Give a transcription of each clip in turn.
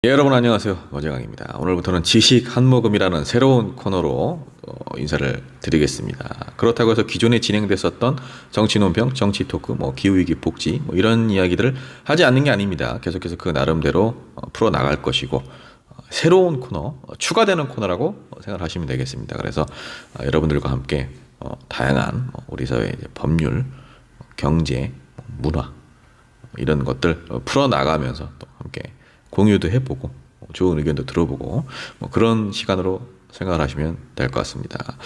예, 여러분 안녕하세요. 어재강입니다. 오늘부터는 지식 한모금이라는 새로운 코너로 인사를 드리겠습니다. 그렇다고 해서 기존에 진행됐었던 정치 논평, 정치 토크, 기후위기 복지 이런 이야기들을 하지 않는 게 아닙니다. 계속해서 그 나름대로 풀어 나갈 것이고 새로운 코너, 추가되는 코너라고 생각하시면 되겠습니다. 그래서 여러분들과 함께 다양한 우리 사회의 법률, 경제, 문화 이런 것들 풀어 나가면서 또 함께 공유도 해보고 좋은 의견도 들어보고 그런 시간으로 생각을 하시면 될 것 같습니다.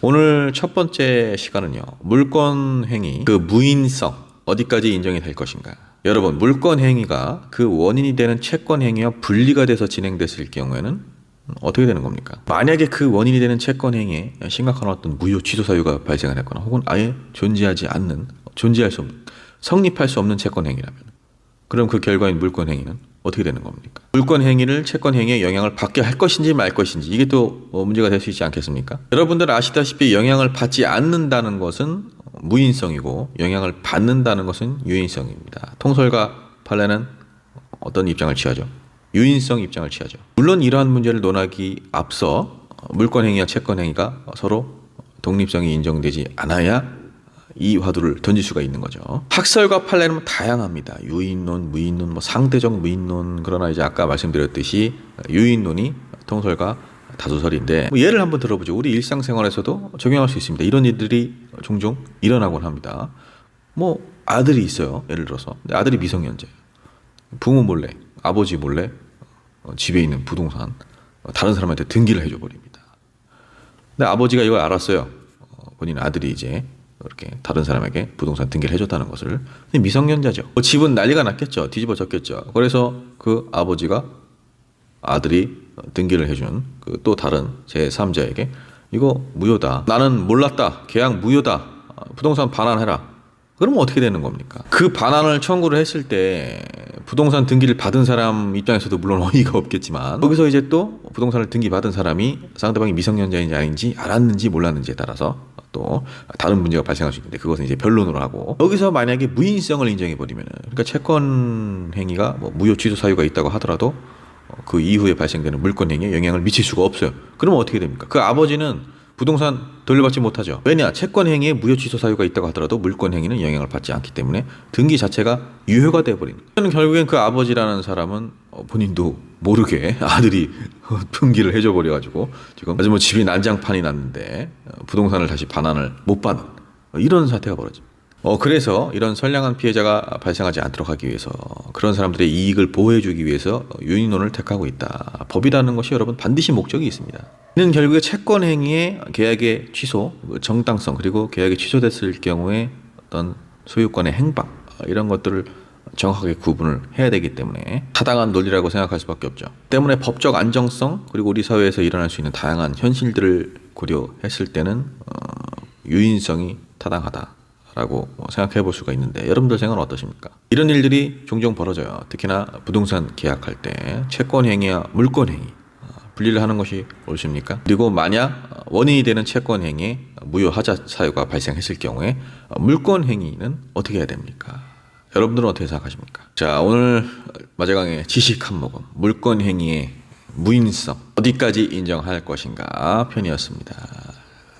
오늘 첫 번째 시간은요, 물권행위 그 무인성 어디까지 인정이 될 것인가. 여러분, 물권행위가 그 원인이 되는 채권행위와 분리가 돼서 진행됐을 경우에는 어떻게 되는 겁니까? 만약에 그 원인이 되는 채권행위에 심각한 어떤 무효 취소 사유가 발생을 했거나 혹은 아예 존재하지 않는, 존재할 수 없는, 성립할 수 없는 채권행위라면, 그럼 그 결과인 물권행위는 어떻게 되는 겁니까? 물권행위를 채권행위에 영향을 받게 할 것인지 말 것인지, 이게 또 문제가 될 수 있지 않겠습니까? 여러분들 아시다시피 영향을 받지 않는다는 것은 무인성이고 영향을 받는다는 것은 유인성입니다. 통설과 판례는 어떤 입장을 취하죠? 유인성 입장을 취하죠. 물론 이러한 문제를 논하기 앞서 물권행위와 채권행위가 서로 독립성이 인정되지 않아야 이 화두를 던질 수가 있는 거죠. 학설과 판례는 다양합니다. 유인론, 무인론, 상대적 무인론. 그러나 이제 아까 말씀드렸듯이 유인론이 통설과 다수설인데, 예를 한번 들어보죠. 우리 일상생활에서도 적용할 수 있습니다. 이런 일들이 종종 일어나곤 합니다. 아들이 있어요. 예를 들어서 아들이 미성년자예요. 부모 몰래, 아버지 몰래 집에 있는 부동산 다른 사람한테 등기를 해줘 버립니다. 근데 아버지가 이걸 알았어요. 본인 아들이 이제 이렇게 다른 사람에게 부동산 등기를 해줬다는 것을. 근데 미성년자죠. 집은 난리가 났겠죠. 뒤집어졌겠죠. 그래서 그 아버지가 아들이 등기를 해준 그 또 다른 제3자에게 이거 무효다, 나는 몰랐다, 계약 무효다, 부동산 반환해라. 그러면 어떻게 되는 겁니까? 그 반환을 청구를 했을 때 부동산 등기를 받은 사람 입장에서도 물론 어이가 없겠지만, 거기서 이제 또 부동산을 등기받은 사람이 상대방이 미성년자인지 아닌지 알았는지 몰랐는지에 따라서 또 다른 문제가 발생할 수 있는데, 그것은 이제 변론으로 하고, 여기서 만약에 무인성을 인정해버리면, 그러니까 채권 행위가 무효 취소 사유가 있다고 하더라도 그 이후에 발생되는 물권 행위에 영향을 미칠 수가 없어요. 그러면 어떻게 됩니까? 그 아버지는 부동산 돌려받지 못하죠. 왜냐? 채권 행위에 무효 취소 사유가 있다고 하더라도 물권 행위는 영향을 받지 않기 때문에 등기 자체가 유효가 돼버리는 거예요. 결국엔 그 아버지라는 사람은 본인도 모르게 아들이 등기를 해줘 버려가지고 지금 아주 집이 난장판이 났는데 부동산을 다시 반환을 못 받는 이런 사태가 벌어집니다. 그래서 이런 선량한 피해자가 발생하지 않도록 하기 위해서, 그런 사람들의 이익을 보호해주기 위해서 유인론을 택하고 있다. 법이라는 것이 여러분 반드시 목적이 있습니다. 이는 결국에 채권행위의 계약의 취소, 정당성, 그리고 계약이 취소됐을 경우에 어떤 소유권의 행방, 이런 것들을 정확하게 구분을 해야 되기 때문에 타당한 논리라고 생각할 수밖에 없죠. 때문에 법적 안정성, 그리고 우리 사회에서 일어날 수 있는 다양한 현실들을 고려했을 때는 유인성이 타당하다 라고 생각해 볼 수가 있는데, 여러분들 생각은 어떠십니까? 이런 일들이 종종 벌어져요. 특히나 부동산 계약할 때 채권행위와 물권행위 분리를 하는 것이 옳습니까? 그리고 만약 원인이 되는 채권행위에 무효 하자 사유가 발생했을 경우에 물권행위는 어떻게 해야 됩니까? 여러분들은 어떻게 생각하십니까? 자, 오늘 마재강의 지식 한모금, 물권행위의 무인성 어디까지 인정할 것인가 편이었습니다.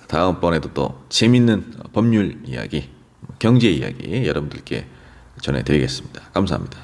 다음번에도 또 재밌는 법률 이야기, 경제 이야기 여러분들께 전해드리겠습니다. 감사합니다.